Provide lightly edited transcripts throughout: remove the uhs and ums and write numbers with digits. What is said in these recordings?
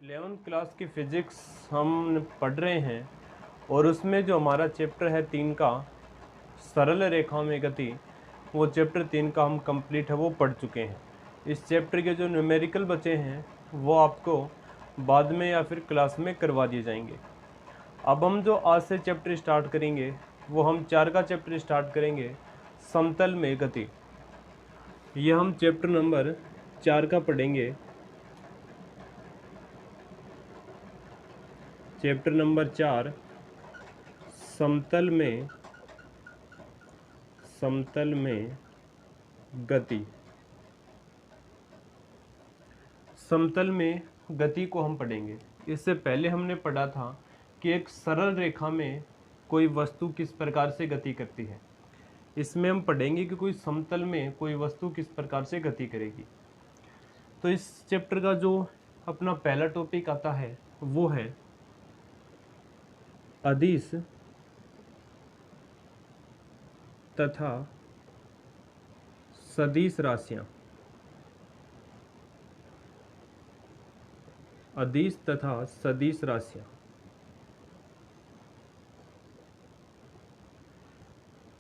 11th class की physics हम पढ़ रहे हैं और उसमें जो हमारा चैप्टर है 3 का सरल रेखाओं में गति, वो चैप्टर 3 का हम कंप्लीट है वो पढ़ चुके हैं। इस चैप्टर के जो न्यूमेरिकल बचे हैं वो आपको बाद में या फिर क्लास में करवा दिए जाएंगे। अब हम जो आज से चैप्टर स्टार्ट करेंगे वो हम 4 का चैप्टर स्टार्ट करेंगे, समतल में गति। ये हम चैप्टर नंबर 4 का पढ़ेंगे। चैप्टर नंबर 4 समतल में गति। समतल में गति को हम पढ़ेंगे। इससे पहले हमने पढ़ा था कि एक सरल रेखा में कोई वस्तु किस प्रकार से गति करती है। इसमें हम पढ़ेंगे कि कोई समतल में कोई वस्तु किस प्रकार से गति करेगी। तो इस चैप्टर का जो अपना पहला टॉपिक आता है वो है अदिश तथा सदिश राशियां। अदिश तथा सदिश राशियां।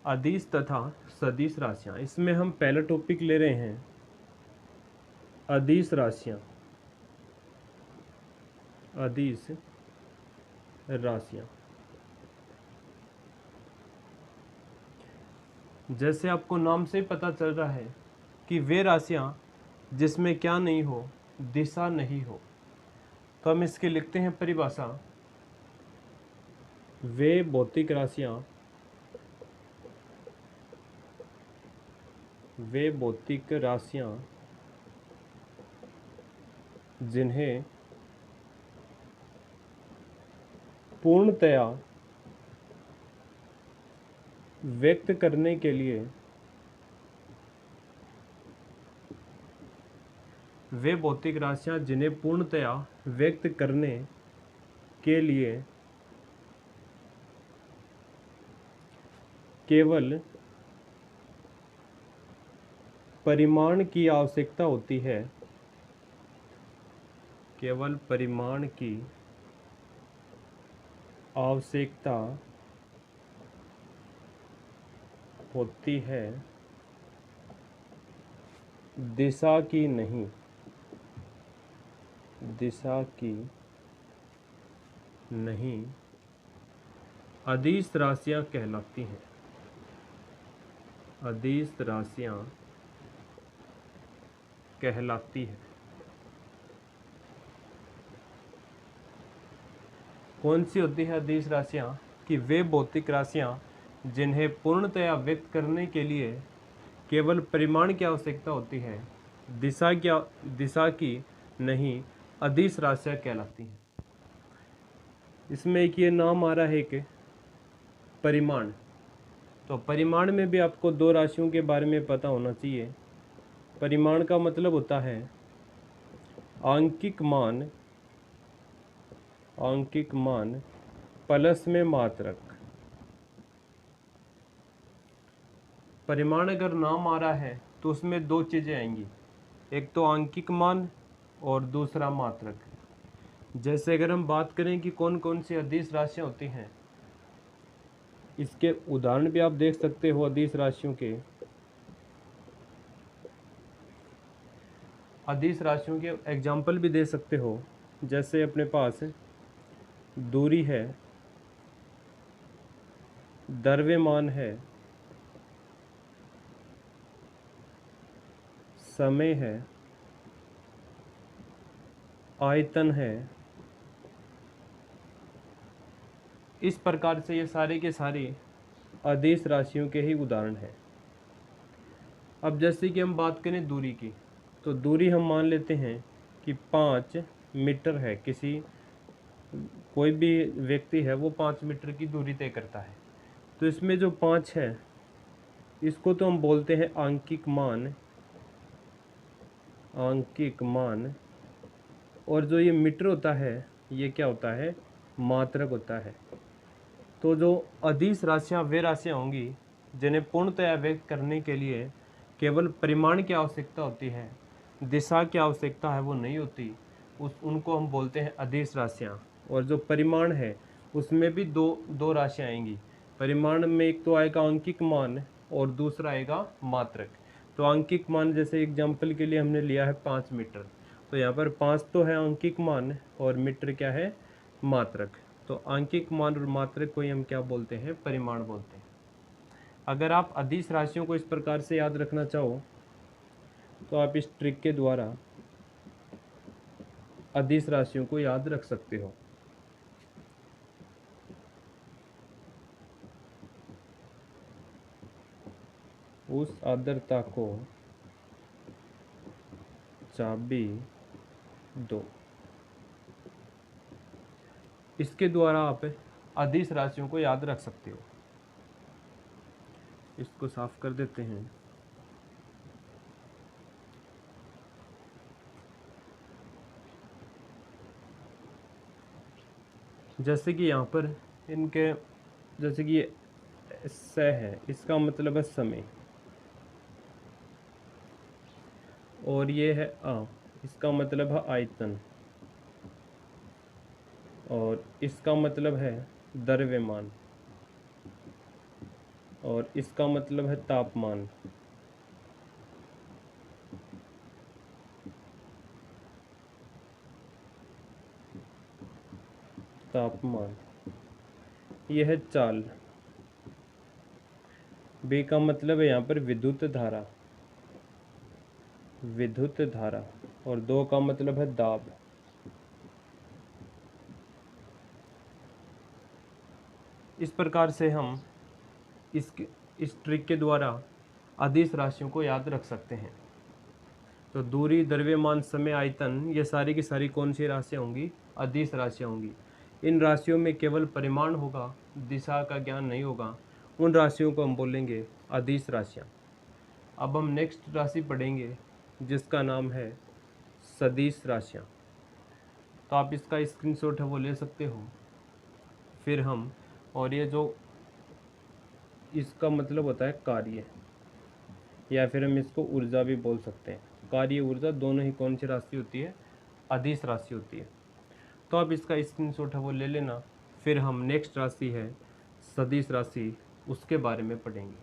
अदिश तथा सदिश राशियां, इसमें हम पहला टॉपिक ले रहे हैं अदिश राशियां। अदिश राशियां, जैसे आपको नाम से पता चल रहा है कि वे राशियां जिसमें क्या नहीं हो, दिशा नहीं हो। तो हम इसके लिखते हैं परिभाषा। वे भौतिक राशियां, वे भौतिक राशियां जिन्हें पूर्णतया व्यक्त करने के लिए, वे भौतिक राशियां जिन्हें पूर्णतया व्यक्त करने के लिए केवल परिमाण की आवश्यकता होती है, केवल परिमाण की आवश्यकता होती है, दिशा की नहीं, दिशा की नहीं, अदिश राशियां कहलाती हैं। अदिश राशियां कहलाती है। कौन सी होती है अदिश राशियां? कि वे भौतिक राशियां जिन्हें पूर्णतया व्यक्त करने के लिए केवल परिमाण की आवश्यकता होती है, दिशा की नहीं, अदिश राशियां कहलाती हैं। इसमें एक ये नाम आ रहा है कि परिमाण। तो परिमाण में भी आपको दो राशियों के बारे में पता होना चाहिए। परिमाण का मतलब होता है आंकिक मान प्लस में मात्रक। परिमाण अगर नाम आ रहा है तो उसमें दो चीज़ें आएंगी, एक तो आंकिक मान और दूसरा मात्रक। जैसे अगर हम बात करें कि कौन कौन सी अदिश राशियां होती हैं, इसके उदाहरण भी आप देख सकते हो। अदिश राशियों के एग्जाम्पल भी दे सकते हो। जैसे अपने पास दूरी है, द्रव्यमान है, समय है, आयतन है। इस प्रकार से ये सारे के सारे अदिश राशियों के ही उदाहरण हैं। अब जैसे कि हम बात करें दूरी की, तो दूरी हम मान लेते हैं कि 5 मीटर है। कोई भी व्यक्ति है वो 5 मीटर की दूरी तय करता है। तो इसमें जो 5 है इसको तो हम बोलते हैं आंकिक मान। और जो ये मीटर होता है ये क्या होता है? मात्रक होता है। तो जो अदिश राशियां वे राशियां होंगी जिन्हें पूर्णतया व्यक्त करने के लिए केवल परिमाण की आवश्यकता होती है, दिशा की आवश्यकता है वो नहीं होती। उनको हम बोलते हैं अदिश राशियाँ। और जो परिमाण है उसमें भी दो राशियाँ आएंगी। परिमाण में एक तो आएगा अंकिक मान और दूसरा आएगा मात्रक। तो अंकिक मान जैसे एग्जाम्पल के लिए हमने लिया है 5 मीटर, तो यहाँ पर 5 तो है अंकिक मान और मीटर क्या है, मात्रक। तो अंकिक मान और मात्रक को ही हम क्या बोलते हैं, परिमाण बोलते हैं। अगर आप अदिश राशियों को इस प्रकार से याद रखना चाहो तो आप इस ट्रिक के द्वारा अदिश राशियों को याद रख सकते हो। उस आर्द्रता को चाबी दो। इसके द्वारा आप अदिश राशियों को याद रख सकते हो। इसको साफ कर देते हैं। जैसे कि यहाँ पर इनके, जैसे कि ये स है, इसका मतलब है समय, और ये है आ, इसका मतलब है आयतन, और इसका मतलब है द्रव्यमान, और इसका मतलब है तापमान, तापमान। यह है चाल। बी का मतलब है यहाँ पर विद्युत धारा, विद्युत धारा, और दो का मतलब है दाब। इस प्रकार से हम इस ट्रिक के द्वारा अदिश राशियों को याद रख सकते हैं। तो दूरी, द्रव्यमान, समय, आयतन, ये सारी की सारी कौन सी राशियाँ होंगी, अदिश राशियाँ होंगी। इन राशियों में केवल परिमाण होगा, दिशा का ज्ञान नहीं होगा। उन राशियों को हम बोलेंगे अदिश राशियाँ। अब हम नेक्स्ट राशि पढ़ेंगे जिसका नाम है सदिश राशियाँ। तो आप इसका स्क्रीनशॉट है वो ले सकते हो। फिर हम, और ये जो इसका मतलब होता है कार्य, या फिर हम इसको ऊर्जा भी बोल सकते हैं। कार्य ऊर्जा दोनों ही कौन सी राशि होती है, अदिश राशि होती है। तो आप इसका स्क्रीनशॉट है वो ले लेना। फिर हम नेक्स्ट राशि है सदिश राशि, उसके बारे में पढ़ेंगे।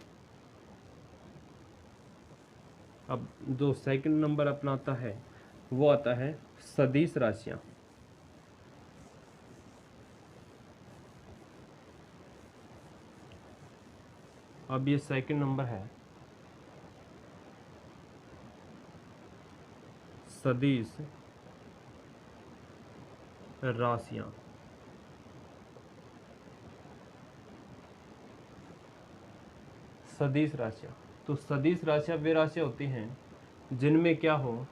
अब जो सेकंड नंबर अपना आता है वो आता है सदिश राशियाँ। अब ये सेकंड नंबर है सदिश राशियाँ। सदिश राशियाँ, तो सदिश राशियाँ वे राशियाँ होती हैं जिनमें क्या हो,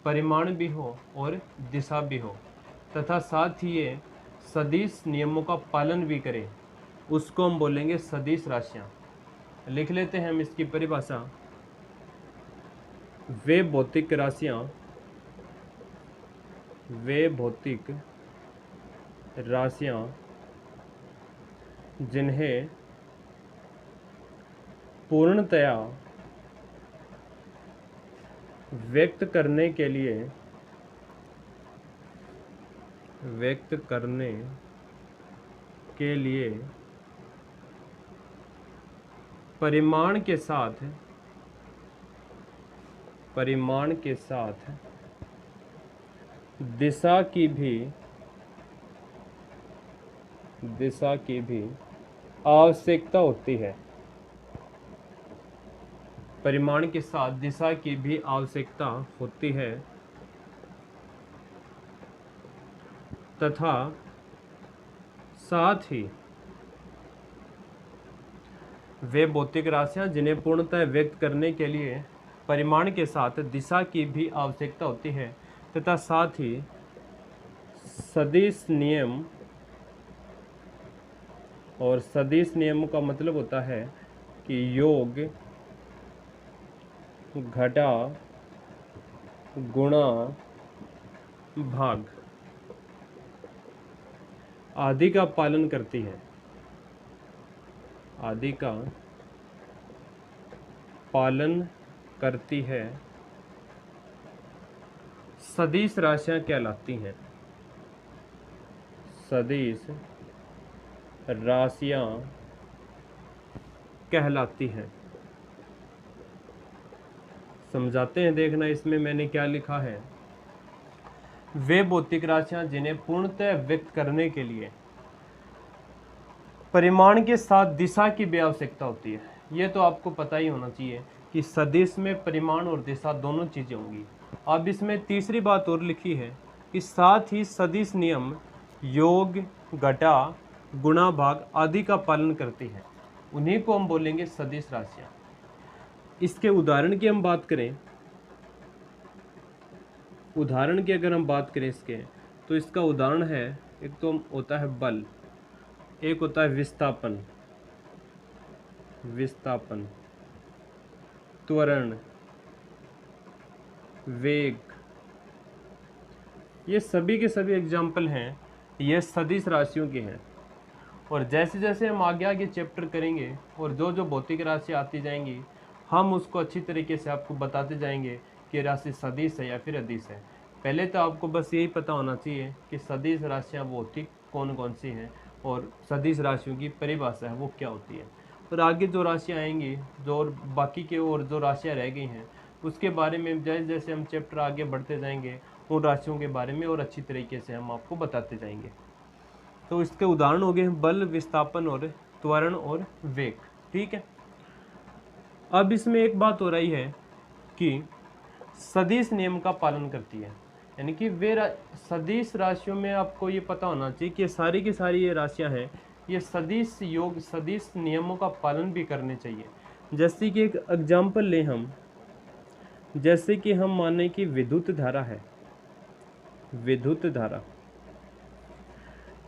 परिमाण भी हो और दिशा भी हो, तथा साथ ही ये सदिश नियमों का पालन भी करें, उसको हम बोलेंगे सदिश राशियाँ। लिख लेते हैं हम इसकी परिभाषा। वे भौतिक राशियाँ, वे भौतिक राशियाँ जिन्हें पूर्णतया व्यक्त करने के लिए, व्यक्त करने के लिए परिमाण के साथ, परिमाण के साथ दिशा की भी, दिशा की भी आवश्यकता होती है, परिमाण के साथ दिशा की भी आवश्यकता होती है, तथा साथ ही वे भौतिक राशियां जिन्हें पूर्णतः व्यक्त करने के लिए परिमाण के साथ दिशा की भी आवश्यकता होती है, तथा साथ ही सदिश नियम, और सदिश नियम का मतलब होता है कि योग, घटा, गुणा, भाग आदि का पालन करती है, आदि का पालन करती है, सदिश राशियां कहलाती हैं। सदिश राशियां कहलाती हैं। समझाते हैं, देखना इसमें मैंने क्या लिखा है। वे भौतिक राशियां जिन्हें पूर्णतः व्यक्त करने के लिए परिमाण के साथ दिशा की भी आवश्यकता होती है। ये तो आपको पता ही होना चाहिए कि सदिश में परिमाण और दिशा दोनों चीजें होंगी। अब इसमें तीसरी बात और लिखी है कि साथ ही सदिश नियम योग, घटा, गुणा, भाग आदि का पालन करती है। उन्हीं को हम बोलेंगे सदिश राशियां। इसके उदाहरण की हम बात करें, उदाहरण की अगर हम बात करें इसके, तो इसका उदाहरण है, एक तो होता है बल, एक होता है विस्थापन, विस्थापन, त्वरण, वेग। ये सभी के सभी एग्जाम्पल हैं, ये सदिश राशियों के हैं। और जैसे जैसे हम आगे आगे चैप्टर करेंगे और जो जो भौतिक राशि आती जाएंगी, हम उसको अच्छी तरीके से आपको बताते जाएंगे कि राशि सदिश है या फिर अदिश है। पहले तो आपको बस यही पता होना चाहिए कि सदिश राशियाँ भौतिक कौन कौन सी हैं और सदिश राशियों की परिभाषा है वो क्या होती है। और आगे जो राशियाँ आएंगी, जो और बाकी के और जो राशियाँ रह गई हैं, उसके बारे में जैसे जैसे हम चैप्टर आगे बढ़ते जाएंगे, उन राशियों के बारे में और अच्छी तरीके से हम आपको बताते जाएंगे। तो इसके उदाहरण हो गए बल, विस्थापन और त्वरण और वेग। ठीक है। अब इसमें एक बात हो रही है कि सदिश नियम का पालन करती है, यानी कि वे सदिश राशियों में आपको ये पता होना चाहिए कि सारी की सारी ये राशियां हैं, ये सदिश योग, सदिश नियमों का पालन भी करने चाहिए। जैसे कि एक एग्जाम्पल लें हम, जैसे कि हम माने कि विद्युत धारा है, विद्युत धारा,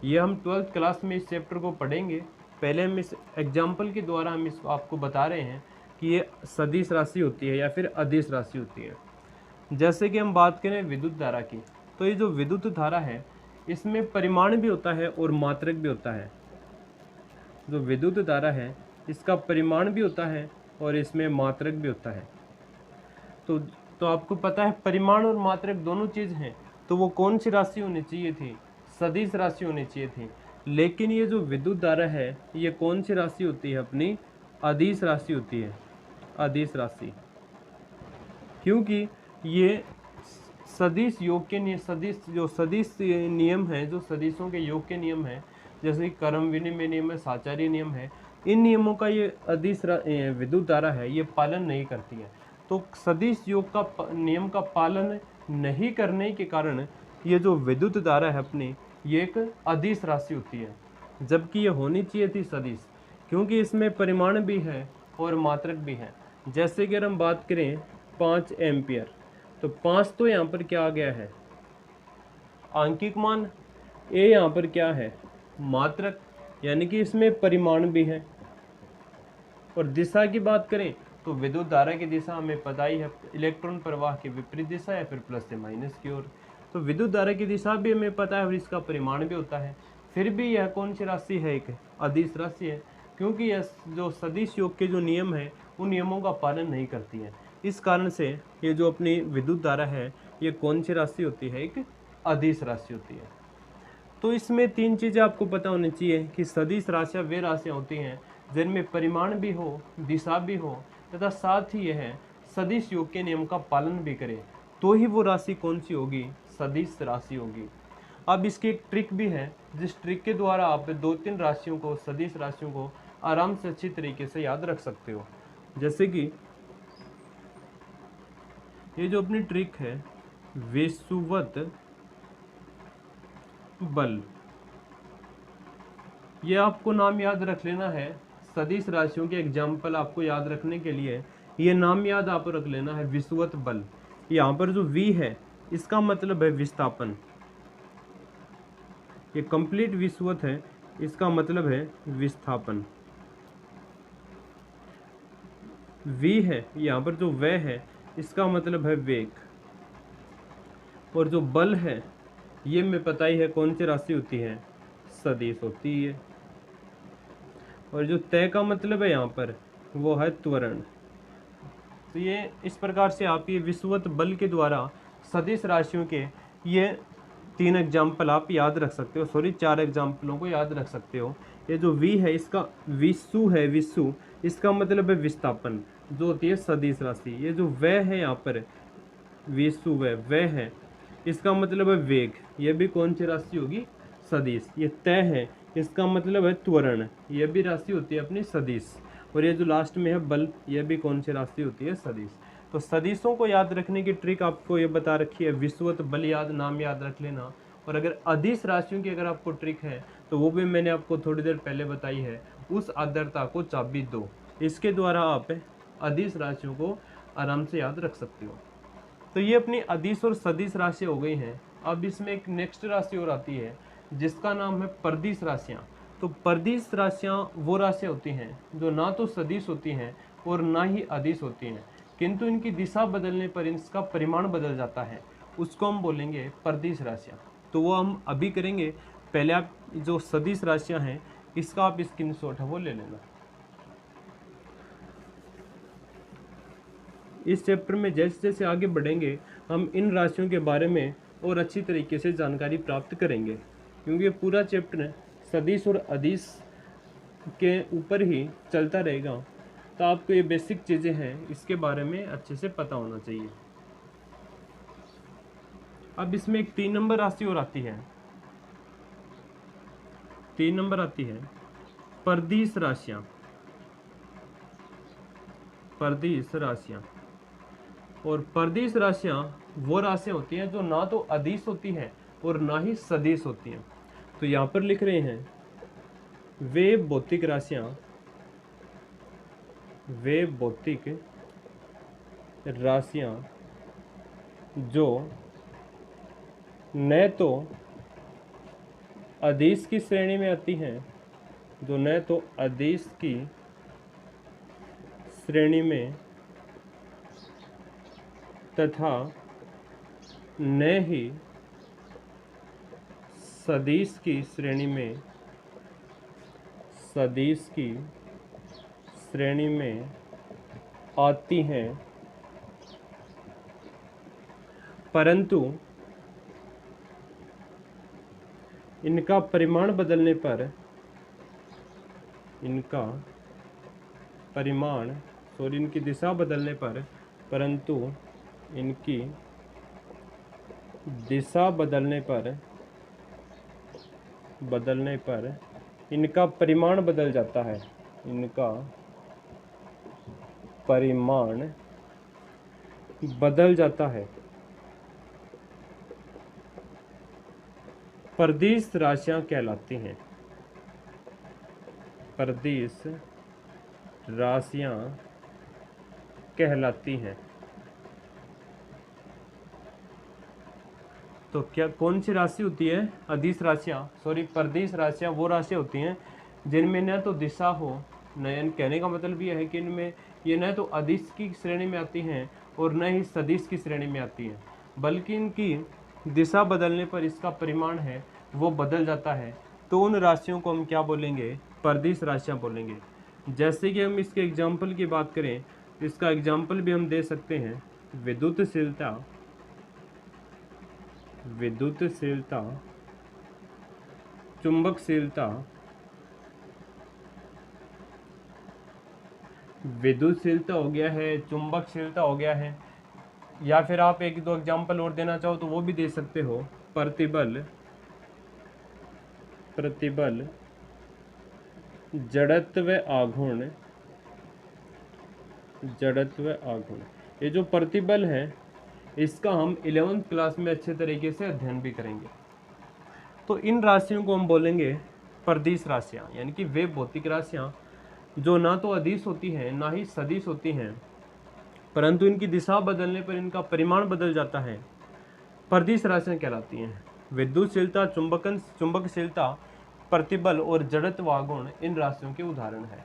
ये हम 12th क्लास में इस चैप्टर को पढ़ेंगे। पहले हम इस एग्जाम्पल के द्वारा हम इसको आपको बता रहे हैं कि ये सदिश राशि होती है या फिर अदिश राशि होती है। जैसे कि हम बात करें विद्युत धारा की, तो ये जो विद्युत धारा है इसमें परिमाण भी होता है और मात्रक भी होता है। जो विद्युत धारा है इसका परिमाण भी होता है और इसमें मात्रक भी होता है। तो आपको पता है परिमाण और मात्रक दोनों चीज़ हैं, तो वो कौन सी राशि होनी चाहिए थी? सदिश राशि होनी चाहिए थी। लेकिन ये जो विद्युत धारा है ये कौन सी राशि होती है? अपनी अदिश राशि होती है, अदिश राशि। क्योंकि ये सदिश योग के नियम, सदिश जो सदिश नियम है, जो सदिशों के योग के नियम है, जैसे कि कर्म विनिमय नियम है, साचार्य नियम है, इन नियमों का ये अदिश विद्युत धारा है ये पालन नहीं करती है। तो सदिश योग का नियम का पालन नहीं करने के कारण ये जो विद्युत धारा है अपनी, ये एक अदिश राशि होती है, जबकि ये होनी चाहिए थी सदिश, क्योंकि इसमें परिमाण भी है और मात्रक भी है। जैसे कि अगर हम बात करें 5 एम्पियर, तो 5 तो यहाँ पर क्या आ गया है? आंकिक मान। ए यहाँ पर क्या है? मात्रक, यानी कि इसमें परिमाण भी है। और दिशा की बात करें तो विद्युत धारा की दिशा हमें पता ही है, इलेक्ट्रॉन प्रवाह की विपरीत दिशा या फिर प्लस से माइनस की ओर। तो विद्युत धारा की दिशा भी हमें पता है और इसका परिमाण भी होता है। फिर भी यह कौन सी राशि है? एक अदिश राशि है, क्योंकि यह जो सदिश योग के जो नियम है उन नियमों का पालन नहीं करती है। इस कारण से ये जो अपनी विद्युत धारा है ये कौन सी राशि होती है? एक अदिश राशि होती है। तो इसमें 3 चीज़ें आपको पता होनी चाहिए कि सदिश राशियाँ वे राशियाँ होती हैं जिनमें परिमाण भी हो, दिशा भी हो, तथा साथ ही यह सदिश योग के नियम का पालन भी करे, तो ही वो राशि कौन सी होगी? सदिश राशि होगी। अब इसकी एक ट्रिक भी है, जिस ट्रिक के द्वारा आप 2-3 राशियों को, सदिश राशियों को आराम से अच्छी तरीके से याद रख सकते हो। जैसे कि ये जो अपनी ट्रिक है, विषुवत बल, ये आपको नाम याद रख लेना है। सदिश राशियों के एग्जाम्पल आपको याद रखने के लिए ये नाम याद आपको रख लेना है, विषुवत बल। यहाँ पर जो V है इसका मतलब है विस्थापन, ये कंप्लीट विषुवत है, इसका मतलब है विस्थापन। V है यहाँ पर जो व है इसका मतलब है वेग। और जो बल है ये हमें पता ही है कौन सी राशि होती है? सदिश होती है। और जो तय का मतलब है यहाँ पर वो है त्वरण। तो ये इस प्रकार से आप ये विषुवत बल के द्वारा सदिश राशियों के ये 3 एग्जाम्पल आप याद रख सकते हो, सॉरी 4 एग्जाम्पलों को याद रख सकते हो। ये जो वी है इसका विसु है, विसु इसका मतलब है विस्थापन, जो होती है सदिश राशि। ये जो व है यहाँ पर विसु व है, इसका मतलब है वेग, ये भी कौन सी राशि होगी? सदिश। ये तय है, इसका मतलब है त्वरण, ये भी राशि होती है अपनी सदिश। और ये जो लास्ट में है बल, ये भी कौन सी राशि होती है? सदिश। तो सदिशों को याद रखने की ट्रिक आपको ये बता रखी है, विषुवत, बल याद, नाम याद रख लेना। और अगर अदिश राशियों की अगर आपको ट्रिक है तो वो भी मैंने आपको थोड़ी देर पहले बताई है, उस आर्द्रता को चाबी दो, इसके द्वारा आप अदिश राशियों को आराम से याद रख सकते हो। तो ये अपनी अदिश और सदिश राशि हो गई हैं। अब इसमें एक नेक्स्ट राशि और आती है जिसका नाम है परदिश राशियाँ। तो परदिश राशियाँ वो राशियाँ होती हैं जो ना तो सदिश होती हैं और ना ही अदिश होती हैं, किंतु इनकी दिशा बदलने पर इसका परिमाण बदल जाता है, उसको हम बोलेंगे परदिश राशियाँ। तो वो हम अभी करेंगे। पहले आप जो सदिश राशियाँ हैं इसका आप स्क्रीनशॉट है वो ले लेना। इस चैप्टर में जैसे जैसे आगे बढ़ेंगे हम इन राशियों के बारे में और अच्छी तरीके से जानकारी प्राप्त करेंगे, क्योंकि ये पूरा चैप्टर सदिश और अदिश के ऊपर ही चलता रहेगा। तो आपको ये बेसिक चीज़ें हैं इसके बारे में अच्छे से पता होना चाहिए। अब इसमें एक 3 नंबर राशि और आती है, 3 नंबर आती है परदिश राशियाँ। परदिश राशियाँ और परदिश राशियाँ वो राशियाँ होती हैं जो ना तो अदिश होती हैं और ना ही सदिश होती हैं। तो यहाँ पर लिख रहे हैं वे भौतिक राशियाँ, वे भौतिक राशियाँ जो न तो अदिश की श्रेणी में आती हैं, जो न तो अदिश की श्रेणी में तथा न ही सदिश की श्रेणी में, सदिश की श्रेणी में आती हैं, परंतु इनका परिमाण बदलने पर, इनका परिमाण सॉरी इनकी दिशा बदलने पर, परंतु इनकी दिशा बदलने पर इनका परिमाण बदल जाता है, इनका परिमाण बदल जाता है। परदिश राशियां कहलाती हैं, परदिश राशियां कहलाती हैं। तो क्या कौन सी राशि होती है? अदिश राशियां, सॉरी परदिश राशियां वो राशियां होती हैं जिनमें न तो दिशा हो, नयन कहने का मतलब ये है कि इनमें ये न तो अदिश की श्रेणी में आती हैं और न ही सदिश की श्रेणी में आती हैं, बल्कि इनकी दिशा बदलने पर इसका परिमाण है वो बदल जाता है। तो उन राशियों को हम क्या बोलेंगे? परदिश राशियाँ बोलेंगे। जैसे कि हम इसके एग्जाम्पल की बात करें, इसका एग्जाम्पल भी हम दे सकते हैं विद्युतशीलता, विद्युतशीलता, चुंबकशीलता, विद्युतशीलता हो गया है, चुंबकशीलता हो गया है, या फिर आप 1-2 एग्जाम्पल और देना चाहो तो वो भी दे सकते हो। प्रतिबल, प्रतिबल, जड़त्व आघूर्ण, जड़त्व आघूर्ण। ये जो प्रतिबल है इसका हम 11th क्लास में अच्छे तरीके से अध्ययन भी करेंगे। तो इन राशियों को हम बोलेंगे परदिश राशियाँ, यानी कि वे भौतिक राशियाँ जो ना तो अदिश होती हैं ना ही सदिश होती हैं, परंतु इनकी दिशा बदलने पर इनका परिमाण बदल जाता है, परदिश राशियाँ कहलाती हैं। विद्युतशीलता, चुंबकशीलता, प्रतिबल और जड़त्व आघूर्ण इन राशियों के उदाहरण हैं।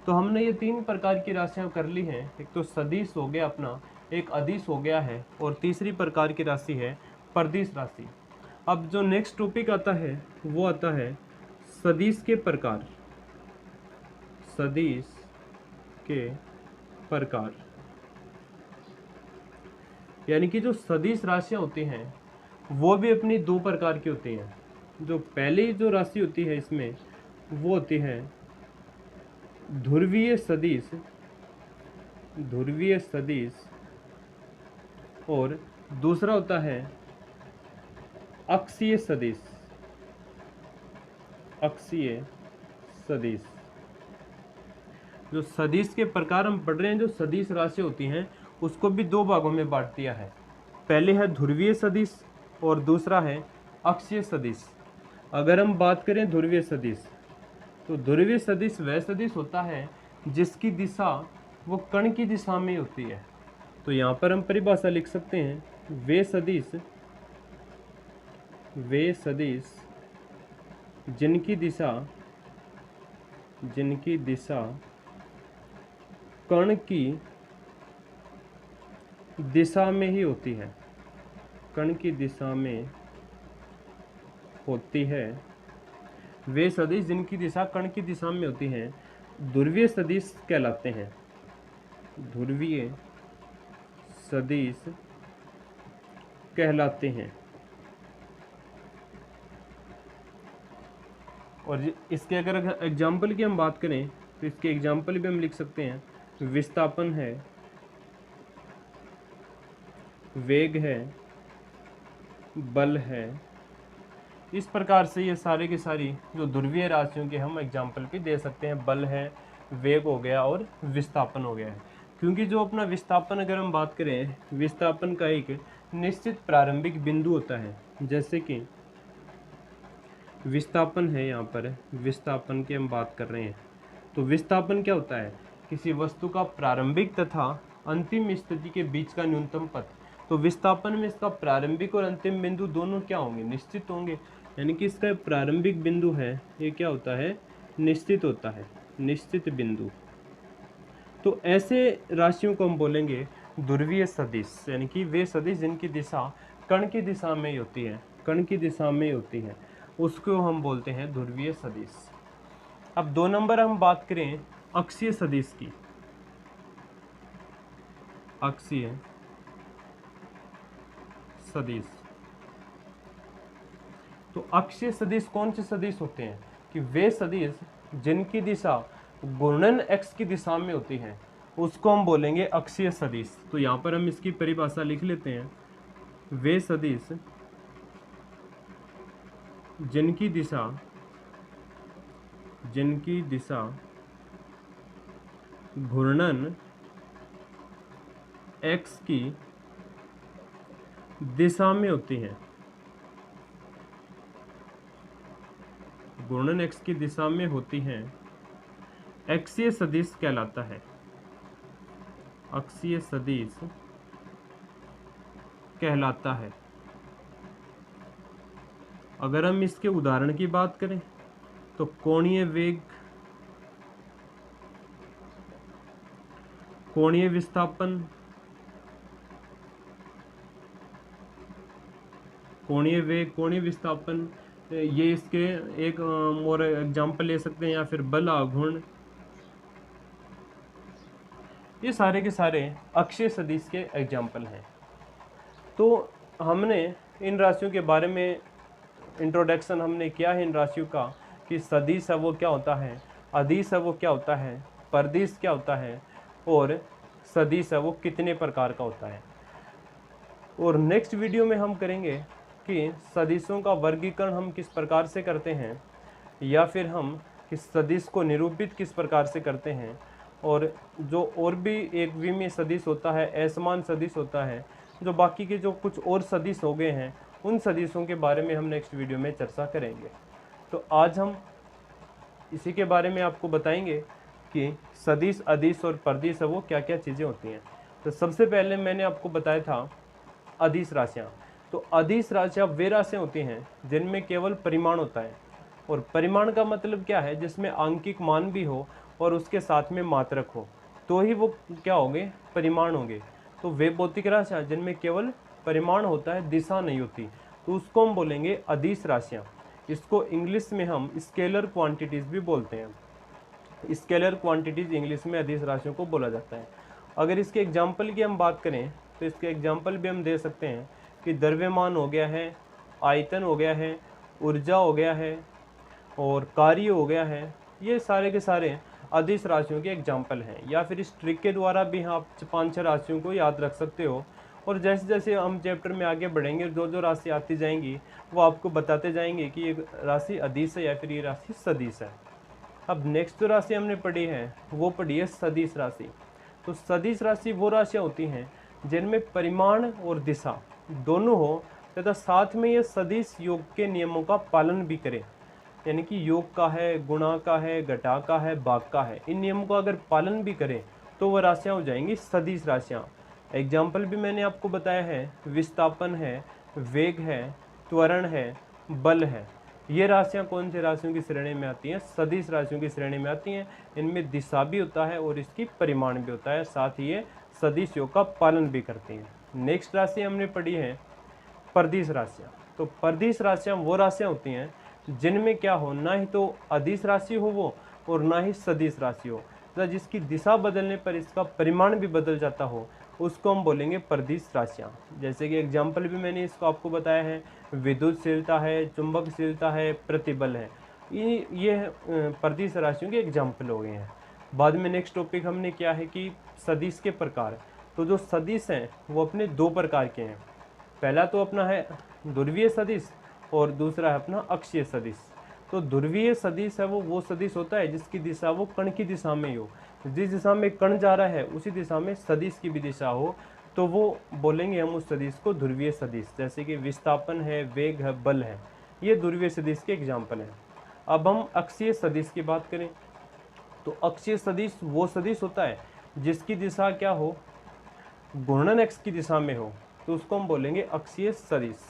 तो हमने ये 3 प्रकार की राशियाँ कर ली हैं। एक तो सदिश हो गया अपना, एक अदिश हो गया है, और तीसरी प्रकार की राशि है परदिश राशि। अब जो नेक्स्ट टॉपिक आता है वो आता है सदिश के प्रकार, सदिश के प्रकार। यानी कि जो सदिश राशियाँ होती हैं वो भी अपनी दो प्रकार की होती हैं। जो पहली जो राशि होती है इसमें वो होती है ध्रुवीय सदिश, ध्रुवीय सदिश, और दूसरा होता है अक्षीय सदिश, अक्षीय सदिश। जो सदिश के प्रकार हम पढ़ रहे हैं, जो सदिश राशि होती हैं उसको भी दो भागों में बांट दिया है। पहले है ध्रुवीय सदिश और दूसरा है अक्षीय सदिश। अगर हम बात करें ध्रुवीय सदिश, तो ध्रुवीय सदिश वह सदिश होता है जिसकी दिशा वो कण की दिशा में होती है। तो यहाँ पर हम परिभाषा लिख सकते हैं, वे सदिश, वे सदिश जिनकी दिशा, जिनकी दिशा कण की दिशा में ही होती है, कण की दिशा में होती है, वे सदिश जिनकी दिशा कण की दिशा में होती हैं ध्रुवीय सदिश कहलाते हैं। ध्रुवीय सदिश कहलाते हैं। और इसके अगर एग्जाम्पल की हम बात करें तो इसके एग्जाम्पल भी हम लिख सकते हैं, विस्थापन है, वेग है, बल है। इस प्रकार से ये सारे की सारी जो ध्रुवीय राशियों के हम एग्जाम्पल भी दे सकते हैं। बल है, वेग हो गया और विस्थापन हो गया है। क्योंकि जो अपना विस्थापन अगर हम बात करें, विस्थापन का एक निश्चित प्रारंभिक बिंदु होता है। जैसे कि विस्थापन है, यहाँ पर विस्थापन की हम बात कर रहे हैं, तो विस्थापन क्या होता है? किसी वस्तु का प्रारंभिक तथा अंतिम स्थिति के बीच का न्यूनतम पथ। तो विस्थापन में इसका प्रारंभिक और अंतिम बिंदु दोनों क्या होंगे? निश्चित होंगे। यानी कि इसका प्रारंभिक बिंदु है ये क्या होता है? निश्चित होता है, निश्चित बिंदु। तो ऐसे राशियों को हम बोलेंगे ध्रुवीय सदिश, यानी कि वे सदिश जिनकी दिशा कण की दिशा में ही होती है, कण की दिशा में ही होती है, उसको हम बोलते हैं ध्रुवीय सदिश। अब 2 नंबर हम बात करें अक्षीय सदिश की। अक्षीय सदिश, तो अक्षीय सदिश कौन से सदिश होते हैं? कि वे सदिश जिनकी दिशा घूर्णन x की दिशा में होती है उसको हम बोलेंगे अक्षीय सदिश। तो यहाँ पर हम इसकी परिभाषा लिख लेते हैं, वे सदिश जिनकी दिशा, जिनकी दिशा घूर्णन x की दिशा में होती है, घूर्णन x की दिशा में होती हैं, अक्षीय सदिश कहलाता है, अक्षीय सदिश कहलाता है। अगर हम इसके उदाहरण की बात करें तो कोणीय वेग, कोणीय विस्थापन, कोणीय वेग, कोणीय विस्थापन, ये इसके एक और एग्जाम्पल ले सकते हैं, या फिर बल आघूर्ण। ये सारे के सारे अक्षीय सदिश के एग्जाम्पल हैं। तो हमने इन राशियों के बारे में इंट्रोडक्शन हमने किया है इन राशियों का, कि सदिश है वो क्या होता है, अदिश है वो क्या होता है, परदिश क्या होता है, और सदिश है वो कितने प्रकार का होता है। और नेक्स्ट वीडियो में हम करेंगे कि सदिशों का वर्गीकरण हम किस प्रकार से करते हैं, या फिर हम किस सदिश को निरूपित किस प्रकार से करते हैं, और जो और भी एक विमीय सदिश होता है, असमान सदिश होता है, जो बाकी के जो कुछ और सदिश हो गए हैं, उन सदिशों के बारे में हम नेक्स्ट वीडियो में चर्चा करेंगे। तो आज हम इसी के बारे में आपको बताएंगे कि सदिश, अदिश और परदिश है वो क्या क्या चीज़ें होती हैं। तो सबसे पहले मैंने आपको बताया था अदिश राशियाँ। तो अदिश राशियाँ वे राशियाँ होती हैं जिनमें केवल परिमाण होता है। और परिमाण का मतलब क्या है? जिसमें आंकिक मान भी हो और उसके साथ में मात्रक हो, तो ही वो क्या होंगे? परिमाण होंगे। तो वे भौतिक राशियाँ जिनमें केवल परिमाण होता है, दिशा नहीं होती, तो उसको हम बोलेंगे अदिश राशियाँ। इसको इंग्लिश में हम स्केलर क्वांटिटीज़ भी बोलते हैं। स्केलर क्वांटिटीज़ इंग्लिश में अदिश राशियों को बोला जाता है। अगर इसके एग्जाम्पल की हम बात करें तो इसके एग्जाम्पल भी हम दे सकते हैं कि द्रव्यमान हो गया है, आयतन हो गया है, ऊर्जा हो गया है और कार्य हो गया है। ये सारे के सारे अदिश राशियों के एग्जाम्पल हैं। या फिर इस ट्रिक के द्वारा भी आप 5-6 राशियों को याद रख सकते हो। और जैसे जैसे हम चैप्टर में आगे बढ़ेंगे, जो जो राशि आती जाएंगी वो आपको बताते जाएंगे कि ये राशि अदिश है या फिर ये राशि सदिश है। अब नेक्स्ट जो राशि हमने पढ़ी है वो पढ़ी है सदिश राशि। तो सदिश राशि वो राशियाँ होती हैं जिनमें परिमाण और दिशा दोनों हो तथा साथ में ये सदिश योग के नियमों का पालन भी करें। यानी कि योग का है, गुणा का है, घटा का है, भाग का है, इन नियमों का अगर पालन भी करें तो वह राशियाँ हो जाएंगी सदिश राशियाँ। एग्जाम्पल भी मैंने आपको बताया है, विस्थापन है, वेग है, त्वरण है, बल है। ये राशियाँ कौन सी राशियों की श्रेणी में आती हैं? सदिश राशियों की श्रेणी में आती हैं। इनमें दिशा भी होता है और इसकी परिमाण भी होता है, साथ ही ये सदिश योग का पालन भी करती हैं। नेक्स्ट राशि हमने पढ़ी है परदिश राशियाँ। तो परदिश राशियाँ वो राशियाँ होती हैं जिनमें क्या हो, ना ही तो अदिश राशि हो वो और ना ही सदिश राशि हो, तो जिसकी दिशा बदलने पर इसका परिमाण भी बदल जाता हो, उसको हम बोलेंगे परदिश राशियाँ। जैसे कि एग्जाम्पल भी मैंने इसको आपको बताया है, विद्युतशीलता है, चुंबकशीलता है, प्रतिबल है। ये परदिश राशियों के एग्जाम्पल हो गए हैं। बाद में नेक्स्ट टॉपिक हमने क्या है कि सदिश के प्रकार। तो जो सदिश हैं वो अपने 2 प्रकार के हैं। पहला तो अपना है ध्रुवीय सदिश और दूसरा है अपना अक्षीय सदिश। तो ध्रुवीय सदिश है वो सदिश होता है जिसकी दिशा वो कण की दिशा में ही हो। जिस दिशा में कण जा रहा है उसी दिशा में सदिश की भी दिशा हो, तो वो बोलेंगे हम उस सदिश को ध्रुवीय सदिश। जैसे कि विस्थापन है, वेग है, बल है, ये ध्रुवीय सदिश के एग्जाम्पल हैं। अब हम अक्षीय सदिश की बात करें तो अक्षीय सदिश वो सदिश होता है जिसकी दिशा क्या हो, घूर्णन एक्स की दिशा में हो, तो उसको हम बोलेंगे अक्षीय सदिश।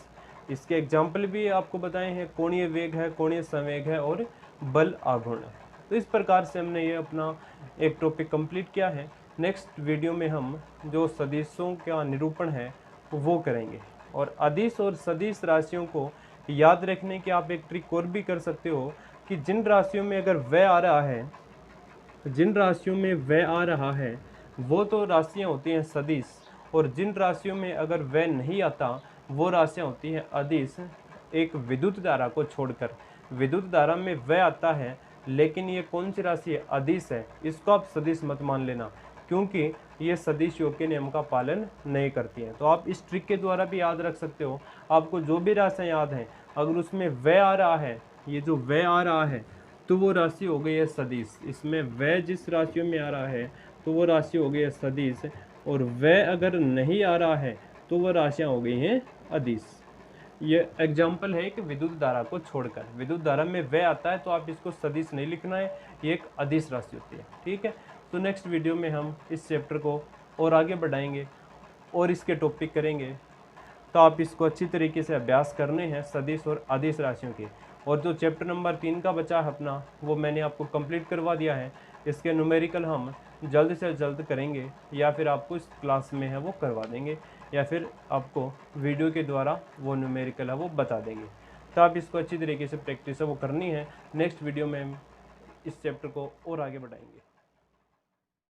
इसके एग्जाम्पल भी आपको बताए हैं, कोणीय वेग है, कोणीय संवेग है और बल आघूर्ण। तो इस प्रकार से हमने ये अपना एक टॉपिक कंप्लीट किया है। नेक्स्ट वीडियो में हम जो सदिशों का निरूपण है वो करेंगे। और अदिश और सदिश राशियों को याद रखने की आप एक ट्रिक और भी कर सकते हो कि जिन राशियों में अगर व्यय आ रहा है, वो तो राशियाँ होती हैं सदिश, और जिन राशियों में अगर व्यय नहीं आता वो राशियाँ होती हैं अदिश। एक विद्युत धारा को छोड़कर, विद्युत धारा में व्यय आता है लेकिन ये कौन सी राशि है? अदिश है। इसको आप सदिश मत मान लेना, क्योंकि ये सदिश योग के नियम का पालन नहीं करती हैं। तो आप इस ट्रिक के द्वारा भी याद रख सकते हो। आपको जो भी राशियाँ याद हैं, अगर उसमें व्यय आ रहा है, ये जो व्यय आ रहा है तो वो राशि हो गई है सदिश। इसमें व्यय जिस राशियों में आ रहा है तो वो राशि हो गई है सदिश, और व्यय अगर नहीं आ रहा है तो वह राशियाँ हो गई हैं अदिश। ये एग्जाम्पल है कि विद्युत धारा को छोड़कर, विद्युत धारा में व्यय आता है तो आप इसको सदिश नहीं लिखना है, ये एक अदिश राशि होती है। ठीक है, तो नेक्स्ट वीडियो में हम इस चैप्टर को और आगे बढ़ाएंगे और इसके टॉपिक करेंगे। तो आप इसको अच्छी तरीके से अभ्यास करने हैं सदिश और अदिश राशियों के। और जो चैप्टर नंबर 3 का बचा है अपना, वो मैंने आपको कंप्लीट करवा दिया है। इसके न्यूमेरिकल हम जल्द से जल्द करेंगे, या फिर आपको इस क्लास में है वो करवा देंगे, या फिर आपको वीडियो के द्वारा वो न्यूमेरिकल है वो बता देंगे। तो आप इसको अच्छी तरीके से प्रैक्टिस है वो करनी है। नेक्स्ट वीडियो में हम इस चैप्टर को और आगे बढ़ाएंगे।